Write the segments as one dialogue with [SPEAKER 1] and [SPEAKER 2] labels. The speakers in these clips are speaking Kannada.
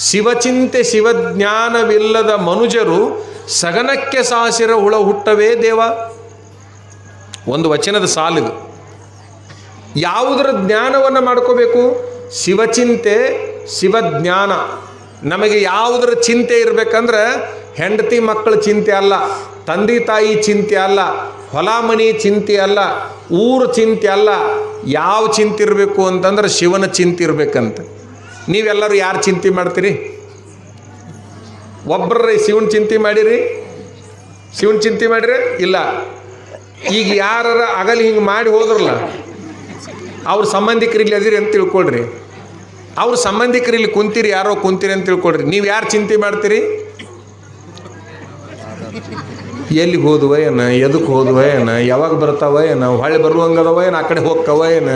[SPEAKER 1] ಶಿವಚಿಂತೆ ಶಿವಜ್ಞಾನವಿಲ್ಲದ ಮನುಜರು ಸಗನಕ್ಕೆ ಸಾಸಿರ ಹುಳ ಹುಟ್ಟವೇ ದೇವ. ಒಂದು ವಚನದ ಸಾಲಿದು. ಯಾವುದರ ಜ್ಞಾನವನ್ನು ಮಾಡ್ಕೋಬೇಕು? ಶಿವಚಿಂತೆ ಶಿವಜ್ಞಾನ. ನಮಗೆ ಯಾವುದರ ಚಿಂತೆ ಇರಬೇಕಂದ್ರೆ ಹೆಂಡತಿ ಮಕ್ಕಳ ಚಿಂತೆ ಅಲ್ಲ, ತಂದೆ ತಾಯಿ ಚಿಂತೆ ಅಲ್ಲ, ಹೊಲ ಮನಿ ಚಿಂತೆ ಅಲ್ಲ, ಊರು ಚಿಂತೆ ಅಲ್ಲ. ಯಾವ ಚಿಂತೆ ಇರಬೇಕು ಅಂತಂದ್ರೆ ಶಿವನ ಚಿಂತೆ ಇರಬೇಕಂತ. ನೀವೆಲ್ಲರೂ ಯಾರು ಚಿಂತೆ ಮಾಡ್ತೀರಿ? ಒಬ್ಬರೇ ಶಿವನ ಚಿಂತೆ ಮಾಡಿರಿ? ಶಿವನ ಚಿಂತೆ ಮಾಡಿರಿ? ಇಲ್ಲ. ಈಗ ಯಾರ ಅಗಲಿ ಹಿಂಗೆ ಮಾಡಿ ಹೋದ್ರಲ್ಲ, ಅವ್ರ ಸಂಬಂಧಿಕರು ಇಲ್ಲಿ ಅದಿರಿ ಅಂತ ತಿಳ್ಕೊಳ್ರಿ. ಅವ್ರ ಸಂಬಂಧಿಕರು ಇಲ್ಲಿ ಕುಂತೀರಿ, ಯಾರೋ ಕುಂತೀರಿ ಅಂತ ತಿಳ್ಕೊಳ್ರಿ. ನೀವು ಯಾರು ಚಿಂತೆ ಮಾಡ್ತೀರಿ? ಎಲ್ಲಿಗೆ ಹೋದ್ವ ಏನ, ಎದಕ್ಕೆ ಹೋದ್ವ ಏನ, ಯಾವಾಗ ಬರ್ತಾವ ಏನ, ಹೊಳೆ ಬರುವಂಗದವ ಏನ, ಆ ಕಡೆ ಹೋಗ್ಕವ ಏನ.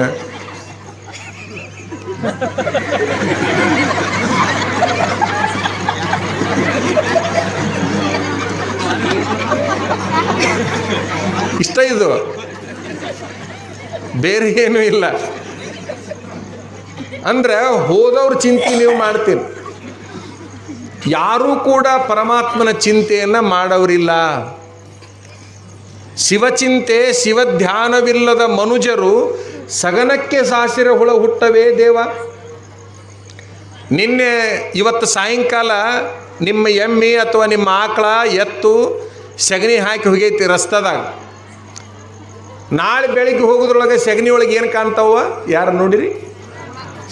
[SPEAKER 1] ಇಷ್ಟ ಇದು, ಬೇರೆ ಏನೂ ಇಲ್ಲ. ಅಂದ್ರೆ ಹೋದವ್ರ ಚಿಂತೆ ನೀವು ಮಾಡ್ತೀರಿ. ಯಾರೂ ಕೂಡ ಪರಮಾತ್ಮನ ಚಿಂತೆಯನ್ನು ಮಾಡೋರಿಲ್ಲ. ಶಿವಚಿಂತೆ ಶಿವಧ್ಯಾನವಿಲ್ಲದ ಮನುಜರು ಸಗನಕ್ಕೆ ಸಾಸಿರ ಹುಳ ಹುಟ್ಟವೇ ದೇವ. ನಿನ್ನೆ ಇವತ್ತು ಸಾಯಂಕಾಲ ನಿಮ್ಮ ಎಮ್ಮೆ ಅಥವಾ ನಿಮ್ಮ ಆಕಳ ಎತ್ತು ಸಗಣಿ ಹಾಕಿ ಹೋಗೈತಿ ರಸ್ತದಾಗ. ನಾಳೆ ಬೆಳಿಗ್ಗೆ ಹೋಗೋದ್ರೊಳಗೆ ಸಗಣಿ ಒಳಗೆ ಏನು ಕಾಣ್ತಾವ? ಯಾರು ನೋಡಿರಿ?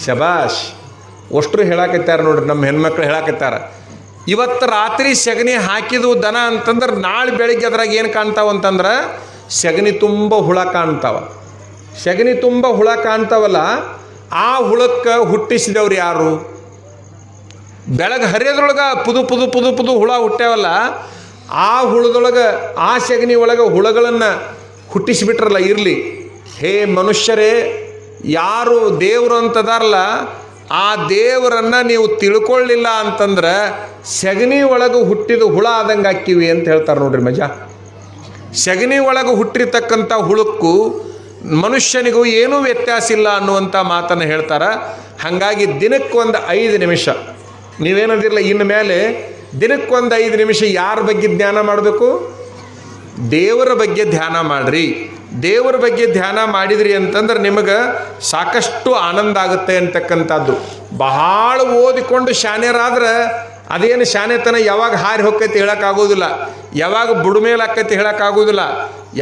[SPEAKER 1] ಶಬಾಷ್, ಅಷ್ಟರು ಹೇಳಾಕತ್ತಾರ ನೋಡ್ರಿ. ನಮ್ಮ ಹೆಣ್ಮಕ್ಳು ಹೇಳಾಕತ್ತಾರ, ಇವತ್ತು ರಾತ್ರಿ ಸಗಣಿ ಹಾಕಿದ್ವು ದನ ಅಂತಂದ್ರೆ ನಾಳೆ ಬೆಳಿಗ್ಗೆ ಅದ್ರಾಗ ಏನು ಕಾಣ್ತಾವ ಅಂತಂದ್ರೆ ಸಗಣಿ ತುಂಬ ಹುಳ ಕಾಣ್ತಾವ. ಸಗಣಿ ತುಂಬ ಹುಳ ಕಾಣ್ತಾವಲ್ಲ, ಆ ಹುಳಕ್ಕೆ ಹುಟ್ಟಿಸಿದವ್ರು ಯಾರು? ಬೆಳಗ್ಗೆ ಹರಿಯೋದ್ರೊಳಗೆ ಪುದು ಪುದು ಪುದು ಪುದು ಹುಳ ಹುಟ್ಟ್ಯಾವಲ್ಲ, ಆ ಹುಳದೊಳಗೆ, ಆ ಸಗಣಿ ಒಳಗೆ ಹುಳಗಳನ್ನು ಹುಟ್ಟಿಸಿಬಿಟ್ರಲ್ಲ. ಇರಲಿ, ಹೇ ಮನುಷ್ಯರೇ, ಯಾರು ದೇವರು ಅಂತದಾರಲ್ಲ, ಆ ದೇವರನ್ನು ನೀವು ತಿಳ್ಕೊಳ್ಳಿಲ್ಲ ಅಂತಂದ್ರೆ ಸಗಣಿ ಒಳಗೆ ಹುಟ್ಟಿದ ಹುಳ ಆದಂಗೆ ಹಾಕಿವಿ ಅಂತ ಹೇಳ್ತಾರೆ ನೋಡ್ರಿ. ಮಜಾ. ಸಗಣಿ ಒಳಗೆ ಹುಟ್ಟಿರ್ತಕ್ಕಂಥ ಹುಳಕ್ಕೂ ಮನುಷ್ಯನಿಗೂ ಏನೂ ವ್ಯತ್ಯಾಸ ಇಲ್ಲ ಅನ್ನುವಂಥ ಮಾತನ್ನು ಹೇಳ್ತಾರೆ. ಹಾಗಾಗಿ ದಿನಕ್ಕೊಂದು 5 ನಿಮಿಷ ನೀವೇನದಿರಲ್ಲ, ಇನ್ನು ಮೇಲೆ ದಿನಕ್ಕೊಂದು 5 ನಿಮಿಷ ಯಾರ ಬಗ್ಗೆ ಧ್ಯಾನ ಮಾಡಬೇಕು? ದೇವರ ಬಗ್ಗೆ ಧ್ಯಾನ ಮಾಡಿರಿ. ದೇವರ ಬಗ್ಗೆ ಧ್ಯಾನ ಮಾಡಿದ್ರಿ ಅಂತಂದ್ರೆ ನಿಮಗೆ ಸಾಕಷ್ಟು ಆನಂದ ಆಗುತ್ತೆ ಅಂತಕ್ಕಂಥದ್ದು. ಬಹಳ ಓದಿಕೊಂಡು ಶಾನ್ಯರಾದ್ರೆ ಅದೇನು ಶಾನ್ಯತನ ಯಾವಾಗ ಹಾರಿ ಹೋಗ್ತೈತಿ ಹೇಳೋಕ್ಕಾಗೋದಿಲ್ಲ, ಯಾವಾಗ ಬುಡ್ಮೇಲೆ ಆಕೈತಿ ಹೇಳೋಕ್ಕಾಗೋದಿಲ್ಲ.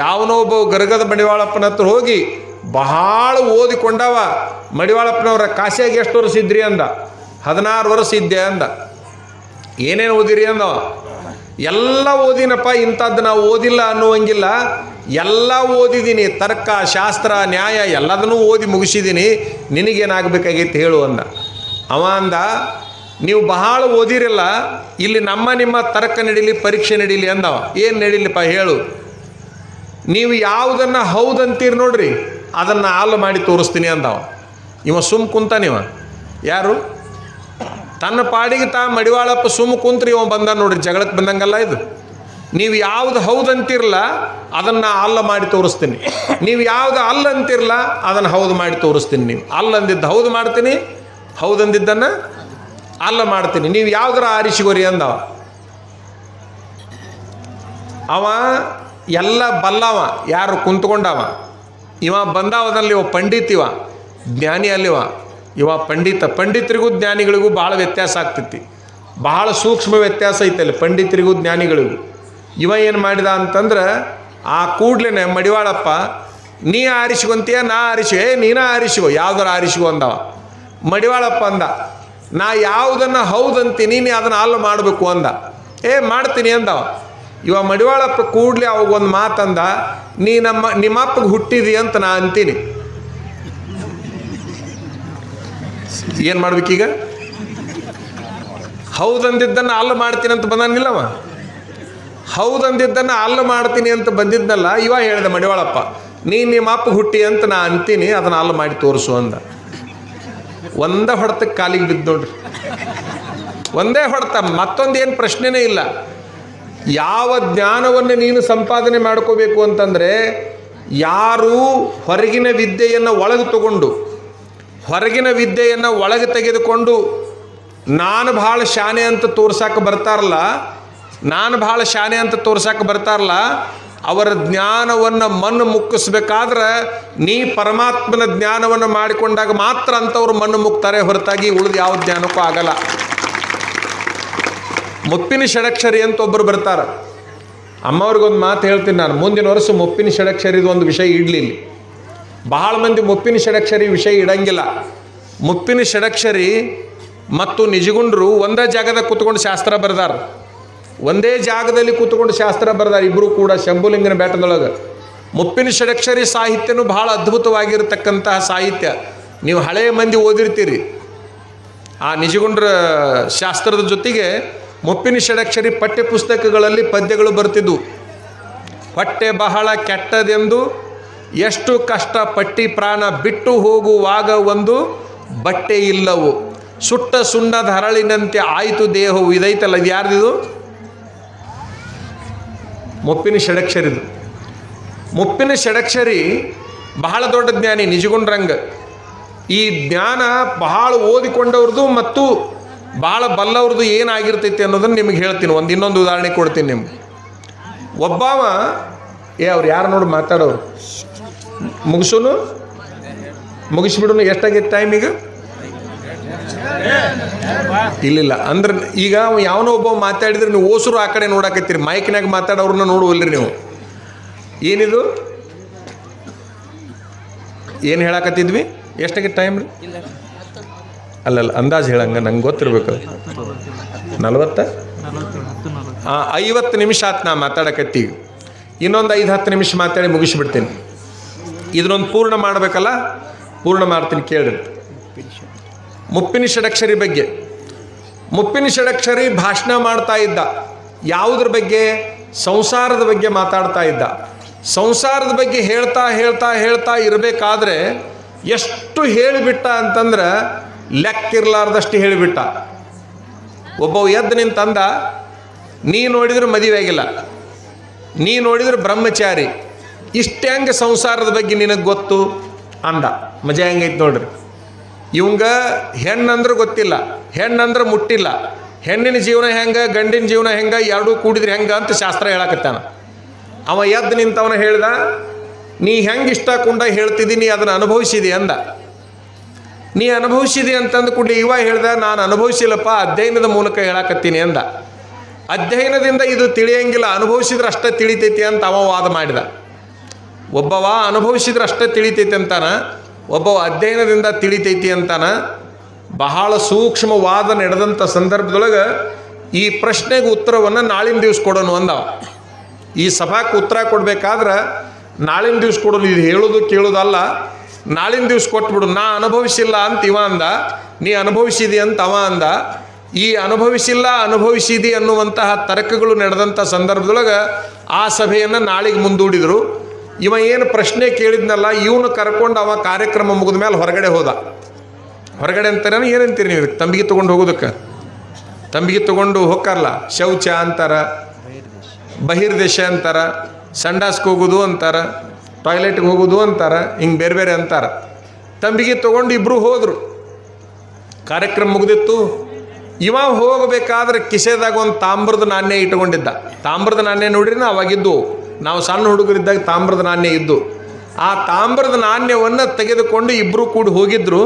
[SPEAKER 1] ಯಾವನೋ ಒಬ್ಬ ಗರಗದ ಮಡಿವಾಳಪ್ಪನ ಹತ್ರ ಹೋಗಿ ಬಹಳ ಓದಿಕೊಂಡವ. ಮಡಿವಾಳಪ್ಪನವ್ರ ಕಾಶಿಯಾಗಿ ಎಷ್ಟು ವರ್ಷ ಇದ್ರಿ ಅಂದ. 16 ವರ್ಷ ಇದ್ದೆ ಅಂದ. ಏನೇನು ಓದಿರಿ ಅಂದವ. ಎಲ್ಲ ಓದಿನಪ್ಪ, ಇಂಥದ್ದು ನಾವು ಓದಿಲ್ಲ ಅನ್ನುವಂಗಿಲ್ಲ, ಎಲ್ಲ ಓದಿದ್ದೀನಿ, ತರ್ಕ ಶಾಸ್ತ್ರ ನ್ಯಾಯ ಎಲ್ಲದನ್ನೂ ಓದಿ ಮುಗಿಸಿದ್ದೀನಿ, ನಿನಗೇನಾಗಬೇಕಾಗೈತೆ ಹೇಳು ಅಂದ. ಅವ ಅಂದ, ನೀವು ಬಹಳ ಓದಿರಲ್ಲ, ಇಲ್ಲಿ ನಿಮ್ಮ ತರ್ಕ ನಡೀಲಿ, ಪರೀಕ್ಷೆ ನಡೀಲಿ ಅಂದವ. ಏನು ನಡೀಲಿಪ್ಪ ಹೇಳು? ನೀವು ಯಾವುದನ್ನು ಹೌದಂತೀರಿ ನೋಡ್ರಿ, ಅದನ್ನು ಹಾಲು ಮಾಡಿ ತೋರಿಸ್ತೀನಿ ಅಂದವ. ಇವ ಸುಮ್ಮ ಕುಂತಾನಿವ. ಯಾರು? ತನ್ನ ಪಾಡಿಗೆ ಮಡಿವಾಳಪ್ಪ ಸುಮ್ಮ ಕುಂತ್ರಿ, ಇವ ಬಂದ ನೋಡ್ರಿ, ಜಗಳಕ್ಕೆ ಬಂದಂಗಲ್ಲ ಇದು. ನೀವು ಯಾವುದು ಹೌದಂತಿರಲ್ಲ ಅದನ್ನು ಅಲ್ಲ ಮಾಡಿ ತೋರಿಸ್ತೀನಿ, ನೀವು ಯಾವುದು ಅಲ್ಲ ಅಂತಿರಲ್ಲ ಅದನ್ನು ಹೌದು ಮಾಡಿ ತೋರಿಸ್ತೀನಿ. ನೀವು ಅಲ್ಲ ಅಂದಿದ್ದು ಹೌದು ಮಾಡ್ತೀನಿ, ಹೌದಂದಿದ್ದನ್ನು ಅಲ್ಲ ಮಾಡ್ತೀನಿ, ನೀವು ಯಾವುದರ ಆರಿಸಿಗೋರಿ ಅಂದವ. ಅವ ಎಲ್ಲ ಬಲ್ಲವ, ಯಾರು ಕುಂತ್ಕೊಂಡವ. ಇವ ಬಂದವದಲ್ಲಿ ಇವ ಪಂಡಿತಿವ, ಜ್ಞಾನಿ ಅಲ್ಲಿವ. ಇವ ಪಂಡಿತರಿಗೂ ಜ್ಞಾನಿಗಳಿಗೂ ಭಾಳ ವ್ಯತ್ಯಾಸ ಆಗ್ತೈತಿ. ಬಹಳ ಸೂಕ್ಷ್ಮ ವ್ಯತ್ಯಾಸ ಐತಲ್ಲಿ ಪಂಡಿತರಿಗೂ ಜ್ಞಾನಿಗಳಿಗೂ. ಇವ ಏನು ಮಾಡಿದ ಅಂತಂದ್ರೆ ಆ ಕೂಡ್ಲೇನೆ ಮಡಿವಾಳಪ್ಪ, ನೀ ಆರಿಸ್ಕೊಂತೀಯ ನಾ ಆರಿಸಿಗೋ, ನೀನ ಆರಿಸಿಗೋ, ಯಾವ್ದಾರ ಆರಿಸಿಗೋ ಅಂದವ. ಮಡಿವಾಳಪ್ಪ ಅಂದ, ನಾ ಯಾವುದನ್ನು ಹೌದಂತೀನಿ ನೀ ಅದನ್ನು ಅಲ್ಲ ಮಾಡಬೇಕು ಅಂದ. ಮಾಡ್ತೀನಿ ಅಂದವ. ಇವ ಮಡಿವಾಳಪ್ಪ ಕೂಡ್ಲೆ ಅವಾಗೊಂದು ಮಾತಂದ, ನೀ ನಿಮ್ಮಪ್ಪಗೆ ಹುಟ್ಟಿದಿ ಅಂತ ನಾ ಅಂತೀನಿ. ಏನು ಮಾಡ್ಬೇಕೀಗ? ಹೌದಂದಿದ್ದನ್ನು ಅಲ್ಲ ಮಾಡ್ತೀನಿ ಅಂತ ಬಂದಾನಿಲ್ಲವ. ಹೌದಂದಿದ್ದನ್ನು ಅಲ್ಲ ಮಾಡ್ತೀನಿ ಅಂತ ಬಂದಿದ್ನಲ್ಲ, ಇವ ಹೇಳಿದ ಮಡಿವಾಳಪ್ಪ, ನಿಮ್ಮ ಅಪ್ಪ ಹುಟ್ಟಿ ಅಂತ ನಾ ಅಂತೀನಿ, ಅದನ್ನು ಅಲ್ಲ ಮಾಡಿ ತೋರಿಸು ಅಂದ. ಒಂದೇ ಹೊಡೆತಕ್ಕೆ ಕಾಲಿಗೆ ಬಿದ್ದು ನೋಡ್ರಿ, ಒಂದೇ ಹೊಡೆತ, ಮತ್ತೊಂದೇನು ಪ್ರಶ್ನೆನೇ ಇಲ್ಲ. ಯಾವ ಜ್ಞಾನವನ್ನು ನೀನು ಸಂಪಾದನೆ ಮಾಡ್ಕೋಬೇಕು ಅಂತಂದರೆ, ಯಾರು ಹೊರಗಿನ ವಿದ್ಯೆಯನ್ನು ಒಳಗೆ ತಗೊಂಡು, ಹೊರಗಿನ ವಿದ್ಯೆಯನ್ನು ಒಳಗೆ ತೆಗೆದುಕೊಂಡು ನಾನು ಭಾಳ ಶಾನೆ ಅಂತ ತೋರ್ಸಕ್ಕೆ ಬರ್ತಾರಲ್ಲ, ನಾನು ಭಾಳ ಶಾನೆ ಅಂತ ತೋರ್ಸಕ್ಕೆ ಬರ್ತಾರಲ್ಲ, ಅವರ ಜ್ಞಾನವನ್ನು ಮಣ್ಣು ಮುಕ್ಕಿಸ್ಬೇಕಾದ್ರೆ ನೀ ಪರಮಾತ್ಮನ ಜ್ಞಾನವನ್ನು ಮಾಡಿಕೊಂಡಾಗ ಮಾತ್ರ ಅಂಥವ್ರು ಮಣ್ಣು ಮುಕ್ತಾರೆ, ಹೊರತಾಗಿ ಉಳಿದು ಯಾವ ಜ್ಞಾನಕ್ಕೂ ಆಗಲ್ಲ. ಮುಪ್ಪಿನ ಷಡಕ್ಷರಿ ಅಂತ ಒಬ್ಬರು ಬರ್ತಾರೆ. ಅಮ್ಮವ್ರಿಗೊಂದು ಮಾತು ಹೇಳ್ತೀನಿ ನಾನು, ಮುಂದಿನ ವರ್ಷ ಮುಪ್ಪಿನ ಷಡಕ್ಷರಿದು ಒಂದು ವಿಷಯ ಇಡಲಿಲ್ಲ. ಬಹಳ ಮಂದಿ ಮುಪ್ಪಿನ ಷಡಕ್ಷರಿ ವಿಷಯ ಇಡಂಗಿಲ್ಲ. ಮುಪ್ಪಿನ ಷಡಕ್ಷರಿ ಮತ್ತು ನಿಜಗುಂಡ್ರು ಒಂದೇ ಜಾಗದಾಗ ಕೂತ್ಕೊಂಡು ಶಾಸ್ತ್ರ ಬರೆದಾರ. ಒಂದೇ ಜಾಗದಲ್ಲಿ ಕೂತ್ಕೊಂಡು ಶಾಸ್ತ್ರ ಬರೆದಾರ ಇಬ್ಬರು ಕೂಡ ಶಂಭುಲಿಂಗನ ಬೆಟ್ಟದೊಳಗೆ. ಮುಪ್ಪಿನ ಷಡಕ್ಷರಿ ಸಾಹಿತ್ಯನೂ ಭಾಳ ಅದ್ಭುತವಾಗಿರತಕ್ಕಂತಹ ಸಾಹಿತ್ಯ. ನೀವು ಹಳೆಯ ಮಂದಿ ಓದಿರ್ತೀರಿ. ಆ ನಿಜಗುಂಡ್ರ ಶಾಸ್ತ್ರದ ಜೊತೆಗೆ ಮುಪ್ಪಿನ ಷಡಕ್ಷರಿ ಪಠ್ಯ ಪುಸ್ತಕಗಳಲ್ಲಿ ಪದ್ಯಗಳು ಬರ್ತಿದ್ವು. ಹೊಟ್ಟೆ ಬಹಳ ಕೆಟ್ಟದೆಂದು ಎಷ್ಟು ಕಷ್ಟ ಪಟ್ಟಿ ಪ್ರಾಣ ಬಿಟ್ಟು ಹೋಗುವಾಗ ಒಂದು ಬಟ್ಟೆ ಇಲ್ಲವು, ಸುಟ್ಟ ಸುಣ್ಣದ ಹರಳಿನಂತೆ ಆಯಿತು ದೇಹವು. ಇದೈತಲ್ಲ, ಇದು ಯಾರ್ದಿದು? ಮುಪ್ಪಿನ ಷಡಕ್ಷರಿದು. ಮುಪ್ಪಿನ ಷಡಕ್ಷರಿ ಬಹಳ ದೊಡ್ಡ ಜ್ಞಾನಿ ನಿಜಗುಂಡ್ರಂಗ. ಈ ಜ್ಞಾನ ಬಹಳ ಓದಿಕೊಂಡವ್ರದ್ದು ಮತ್ತು ಭಾಳ ಬಲ್ಲವ್ರದ್ದು ಏನಾಗಿರ್ತೈತಿ ಅನ್ನೋದನ್ನು ನಿಮಗೆ ಹೇಳ್ತೀನಿ. ಇನ್ನೊಂದು ಉದಾಹರಣೆ ಕೊಡ್ತೀನಿ ನಿಮ್ಗೆ. ಒಬ್ಬವ ಅವ್ರು ಯಾರು ನೋಡಿ ಮಾತಾಡೋರು, ಮುಗಿಸ್ಬಿಡೋನು. ಎಷ್ಟಾಗೈತೆ ಟೈಮ್ ಈಗ? ಇಲ್ಲ ಅಂದ್ರೆ ಈಗ ಯಾವನೋ ಒಬ್ಬ ಮಾತಾಡಿದ್ರೆ ನೀವು ಓಸರು ಆ ಕಡೆ ನೋಡಾಕತ್ತೀರಿ, ಮೈಕ್ನಾಗ ಮಾತಾಡೋರನ್ನ ನೋಡುವಲ್ರಿ ನೀವು. ಏನಿದು ಏನು ಹೇಳಾಕತ್ತಿದ್ವಿ? ಎಷ್ಟಾಗೈತೆ ಟೈಮ್ ರೀ? ಅಲ್ಲಲ್ಲ, ಅಂದಾಜು ಹೇಳಂಗ ನಂಗೆ ಗೊತ್ತಿರ್ಬೇಕು. 40 50 ನಿಮಿಷ ಆಯ್ತು ನಾ ಮಾತಾಡಕತ್ತೀವಿ. ಇನ್ನೊಂದು 5-10 ನಿಮಿಷ ಮಾತಾಡಿ ಮುಗಿಸ್ಬಿಡ್ತೀನಿ. ಇದನ್ನೊಂದು ಪೂರ್ಣ ಮಾಡಬೇಕಲ್ಲ, ಪೂರ್ಣ ಮಾಡ್ತೀನಿ ಕೇಳ್ರಿ. ಮುಪ್ಪಿನ ಷಡಕ್ಷರಿ ಬಗ್ಗೆ. ಮುಪ್ಪಿನ ಷಡಕ್ಷರಿ ಭಾಷಣ ಮಾಡ್ತಾ ಇದ್ದ. ಯಾವುದ್ರ ಬಗ್ಗೆ? ಸಂಸಾರದ ಬಗ್ಗೆ ಮಾತಾಡ್ತಾ ಇದ್ದ. ಸಂಸಾರದ ಬಗ್ಗೆ ಹೇಳ್ತಾ ಹೇಳ್ತಾ ಹೇಳ್ತಾ ಇರಬೇಕಾದ್ರೆ ಎಷ್ಟು ಹೇಳಿಬಿಟ್ಟ ಅಂತಂದ್ರೆ ಲೆಕ್ಕಿರ್ಲಾರ್ದಷ್ಟು ಹೇಳಿಬಿಟ್ಟ. ಒಬ್ಬ ಎದ್ದು ನಿಂತಂದ, ನೀ ನೋಡಿದ್ರೆ ಮದುವೆ ಆಗಿಲ್ಲ, ನೀ ನೋಡಿದ್ರೆ ಬ್ರಹ್ಮಚಾರಿ, ಇಷ್ಟು ಹೆಂಗೆ ಸಂಸಾರದ ಬಗ್ಗೆ ನಿನಗೆ ಗೊತ್ತು ಅಂದ. ಮಜಾ ಹೆಂಗೈತೆ ನೋಡ್ರಿ. ಇವಂಗ ಹೆಣ್ಣಂದ್ರೆ ಗೊತ್ತಿಲ್ಲ, ಹೆಣ್ಣಂದ್ರೆ ಮುಟ್ಟಿಲ್ಲ, ಹೆಣ್ಣಿನ ಜೀವನ ಹೆಂಗೆ ಗಂಡಿನ ಜೀವನ ಹೆಂಗೆ ಎರಡೂ ಕೂಡಿದ್ರೆ ಹೆಂಗೆ ಅಂತ ಶಾಸ್ತ್ರ ಹೇಳಕತ್ತಾನ. ಅವ ಎದ್ದು ನಿಂತವನ ಹೇಳ್ದ, ನೀ ಹೆಂಗೆ ಇಷ್ಟ ಕೊಂಡ ಹೇಳ್ತಿದ್ದೀನಿ ಅದನ್ನು ಅನುಭವಿಸಿದಿ ಅಂದ. ನೀ ಅನುಭವಿಸಿದಿ ಅಂತಂದು ಕೂಡಲೇ ಇವ ಹೇಳ್ದ, ನಾನು ಅನುಭವಿಸಿಲ್ಲಪ್ಪ, ಅಧ್ಯಯನದ ಮೂಲಕ ಹೇಳಕತ್ತೀನಿ ಅಂದ. ಅಧ್ಯಯನದಿಂದ ಇದು ತಿಳಿಯಂಗಿಲ್ಲ, ಅನುಭವಿಸಿದ್ರೆ ಅಷ್ಟೇ ತಿಳಿತೈತಿ ಅಂತ ಅವ ವಾದ ಮಾಡಿದ. ಒಬ್ಬವ ಅನುಭವಿಸಿದ್ರೆ ಅಷ್ಟೇ ತಿಳಿತೈತಿ ಅಂತಾನ, ಒಬ್ಬವ ಅಧ್ಯಯನದಿಂದ ತಿಳಿತೈತಿ ಅಂತಾನ. ಬಹಳ ಸೂಕ್ಷ್ಮ ವಾದ ನಡೆದಂಥ ಸಂದರ್ಭದೊಳಗೆ ಈ ಪ್ರಶ್ನೆಗೆ ಉತ್ತರವನ್ನು ನಾಳಿನ ದಿವ್ಸ ಕೊಡೋಣ ಅಂದವ. ಈ ಸಭಾಕ್ಕೆ ಉತ್ತರ ಕೊಡಬೇಕಾದ್ರೆ ನಾಳಿನ ದಿವ್ಸ ಕೊಡೋನು, ಇದು ಹೇಳೋದು ಕೇಳೋದಲ್ಲ, ನಾಳಿನ ದಿವ್ಸ ಕೊಟ್ಬಿಡು. ನಾ ಅನುಭವಿಸಿಲ್ಲ ಅಂತ ಇವ ಅಂದ, ನೀ ಅನುಭವಿಸಿದಿ ಅಂತ ಅವ ಅಂದ. ಈ ಅನುಭವಿಸಿಲ್ಲ ಅನುಭವಿಸಿದಿ ಅನ್ನುವಂತಹ ತರ್ಕಗಳು ನಡೆದಂಥ ಸಂದರ್ಭದೊಳಗೆ ಆ ಸಭೆಯನ್ನು ನಾಳೆಗೆ ಮುಂದೂಡಿದರು. ಇವ ಏನು ಪ್ರಶ್ನೆ ಕೇಳಿದ್ನಲ್ಲ, ಇವನು ಕರ್ಕೊಂಡು ಅವ ಕಾರ್ಯಕ್ರಮ ಮುಗಿದ ಮೇಲೆ ಹೊರಗಡೆ ಹೋದ. ಹೊರಗಡೆ ಅಂತಾರ ಏನಂತೀರಿ ನೀವು? ತಂಬಿಗೆ ತೊಗೊಂಡು ಹೋಗೋದಕ್ಕೆ, ತಂಬಿಗೆ ತೊಗೊಂಡು ಹೋಗ್ತಾರಲ್ಲ, ಶೌಚ ಅಂತಾರ, ಬಹಿರ್ದೇಶ ಅಂತಾರ, ಸಂಡಾಸ್ಗೆ ಹೋಗೋದು ಅಂತಾರ, ಟಾಯ್ಲೆಟ್ಗೆ ಹೋಗೋದು ಅಂತಾರ, ಹಿಂಗೆ ಬೇರೆ ಬೇರೆ ಅಂತಾರ. ತಂಬಿಗೆ ತೊಗೊಂಡು ಇಬ್ಬರು ಹೋದರು. ಕಾರ್ಯಕ್ರಮ ಮುಗಿದಿತ್ತು. ಇವ ಹೋಗಬೇಕಾದ್ರೆ ಕಿಸೆದಾಗ ಒಂದು ತಾಮ್ರದ ನಾಣ್ಯ ಇಟ್ಕೊಂಡಿದ್ದ. ತಾಮ್ರದ ನಾಣ್ಯ ನೋಡ್ರಿ, ಅವಾಗಿದ್ದು ನಾವು ಸಣ್ಣ ಹುಡುಗರಿದ್ದಾಗ ತಾಮ್ರದ ನಾಣ್ಯ ಇದ್ದು. ಆ ತಾಮ್ರದ ನಾಣ್ಯವನ್ನು ತೆಗೆದುಕೊಂಡು ಇಬ್ಬರು ಕೂಡಿ ಹೋಗಿದ್ರು.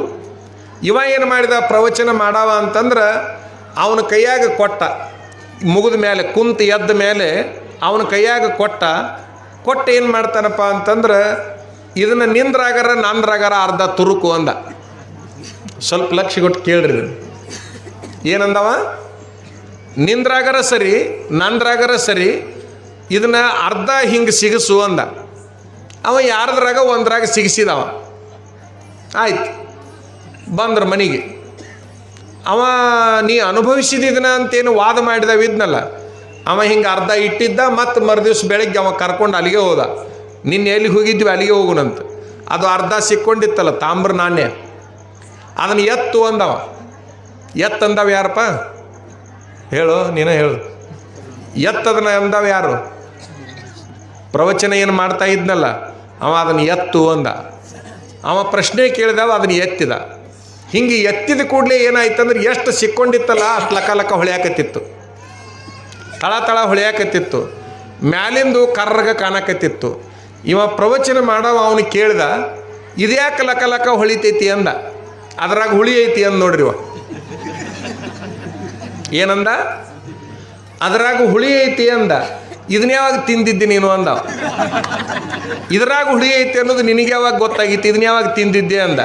[SPEAKER 1] ಇವ ಏನು ಮಾಡಿದ, ಪ್ರವಚನ ಮಾಡವ ಅಂತಂದ್ರೆ ಅವನ ಕೈಯಾಗ ಕೊಟ್ಟ. ಮುಗಿದ ಮೇಲೆ ಕುಂತು ಎದ್ದ ಮೇಲೆ ಅವನ ಕೈಯಾಗ ಕೊಟ್ಟ ಏನು ಮಾಡ್ತಾನಪ್ಪ ಅಂತಂದ್ರೆ, ಇದನ್ನು ನಿಂದ್ರಾಗಾರ ನಂದ್ರಾಗಾರ ಅರ್ಧ ತುರುಕು ಅಂದ. ಸ್ವಲ್ಪ ಲಕ್ಷ್ಯ ಕೊಟ್ಟು ಕೇಳ್ರಿ. ಏನಂದವ? ನಿಂದ್ರಾಗರ ಸರಿ, ನಂದ್ರಾಗರ ಸರಿ, ಇದನ್ನು ಅರ್ಧ ಹಿಂಗೆ ಸಿಗಿಸು ಅಂದ. ಅವ ಯಾರದ್ರಾಗ ಒಂದ್ರಾಗ ಸಿಗಿಸಿದವ. ಆಯ್ತು, ಬಂದ್ರ ಮನೆಗೆ. ಅವ ನೀ ಅನುಭವಿಸಿದಿದನ ಅಂತೇನು ವಾದ ಮಾಡಿದವಿದ್ನಲ್ಲ, ಅವ ಹಿಂಗೆ ಅರ್ಧ ಇಟ್ಟಿದ್ದ. ಮತ್ತು ಮರುದಿವ್ಸ ಬೆಳಗ್ಗೆ ಅವ ಕರ್ಕೊಂಡು ಅಲ್ಲಿಗೆ ಹೋದ. ನಿನ್ನೆ ಎಲ್ಲಿಗೆ ಹೋಗಿದ್ವಿ ಅಲ್ಲಿಗೆ ಹೋಗುನಂತ. ಅದು ಅರ್ಧ ಸಿಕ್ಕೊಂಡಿತ್ತಲ್ಲ ತಾಮ್ರ ನಾಣ್ಯ, ಅದನ್ನು ಎತ್ತು ಅಂದವ. ಎತ್ತಂದವ ಯಾರಪ್ಪ ಹೇಳು, ನೀನೇ ಹೇಳು. ಎತ್ತದನ್ನ ಅಂದವ ಯಾರು? ಪ್ರವಚನ ಏನು ಮಾಡ್ತಾ ಇದ್ನಲ್ಲ ಅವ, ಅದನ್ನು ಎತ್ತು ಅಂದ. ಅವ ಪ್ರಶ್ನೆ ಕೇಳಿದವ, ಅದನ್ನು ಎತ್ತಿದ. ಹಿಂಗೆ ಎತ್ತಿದ ಕೂಡಲೇ ಏನಾಯ್ತಂದ್ರೆ ಎಷ್ಟು ಸಿಕ್ಕೊಂಡಿತ್ತಲ್ಲ ಅಷ್ಟು ಲಕ ಲಕ ಹೊಳೆಯಾಕತ್ತಿತ್ತು, ತಳ ತಳ ಹೊಳೆಯಾಕತ್ತಿತ್ತು, ಮ್ಯಾಲಿಂದು ಕರ್ರಗ ಕಾಣಕತ್ತಿತ್ತು. ಇವ ಪ್ರವಚನ ಮಾಡವ ಅವನಿಗೆ ಕೇಳ್ದ, ಇದ್ಯಾಕೆ ಲಕ ಲಕ ಹೊಳಿತೈತಿ ಅಂದ. ಅದ್ರಾಗ ಹುಳಿ ಐತಿ ಅಂದ ನೋಡ್ರಿ ಇವ. ಏನಂದ? ಅದ್ರಾಗ ಹುಳಿ ಐತಿ ಅಂದ. ಇದನ್ನ ಯಾವಾಗ ತಿಂದಿದ್ದಿ ನೀನು ಅಂದ. ಇದ್ರಾಗ ಹುಳಿ ಐತಿ ಅನ್ನೋದು ನಿನಗೆ ಯಾವಾಗ ಗೊತ್ತಾಗಿತ್ತು, ಇದನ್ನ ಯಾವಾಗ ತಿಂದಿದ್ದೆ ಅಂದ.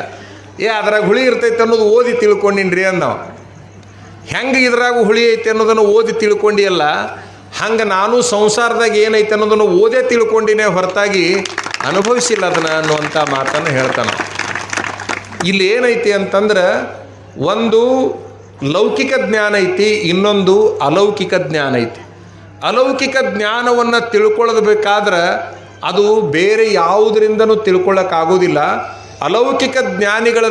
[SPEAKER 1] ಅದ್ರಾಗ ಹುಳಿ ಇರ್ತೈತೆ ಅನ್ನೋದು ಓದಿ ತಿಳ್ಕೊಂಡಿನ್ರಿ ಅಂದವ. ಹೆಂಗೆ ಇದ್ರಾಗ ಹುಳಿ ಐತಿ ಅನ್ನೋದನ್ನು ಓದಿ ತಿಳ್ಕೊಂಡಿಯಲ್ಲ, ಹಂಗೆ ನಾನು ಸಂಸಾರದಾಗ ಏನೈತೆ ಅನ್ನೋದನ್ನು ಓದೇ ತಿಳ್ಕೊಂಡಿನೇ ಹೊರತಾಗಿ ಅನುಭವಿಸಿಲ್ಲ ಅದನ್ನು ಅನ್ನುವಂಥ ಮಾತನ್ನು ಹೇಳ್ತಾನೆ. ಇಲ್ಲಿ ಏನೈತಿ ಅಂತಂದ್ರೆ ಒಂದು ಲೌಕಿಕ ಜ್ಞಾನ ಐತಿ, ಇನ್ನೊಂದು ಅಲೌಕಿಕ ಜ್ಞಾನ ಐತಿ. ಅಲೌಕಿಕ ಜ್ಞಾನವನ್ನು ತಿಳ್ಕೊಳ್ಳೋದು ಬೇಕಾದ್ರೆ ಅದು ಬೇರೆ ಯಾವುದರಿಂದನೂ ತಿಳ್ಕೊಳ್ಳೋಕ್ಕಾಗೋದಿಲ್ಲ. ಅಲೌಕಿಕ ಜ್ಞಾನಿಗಳ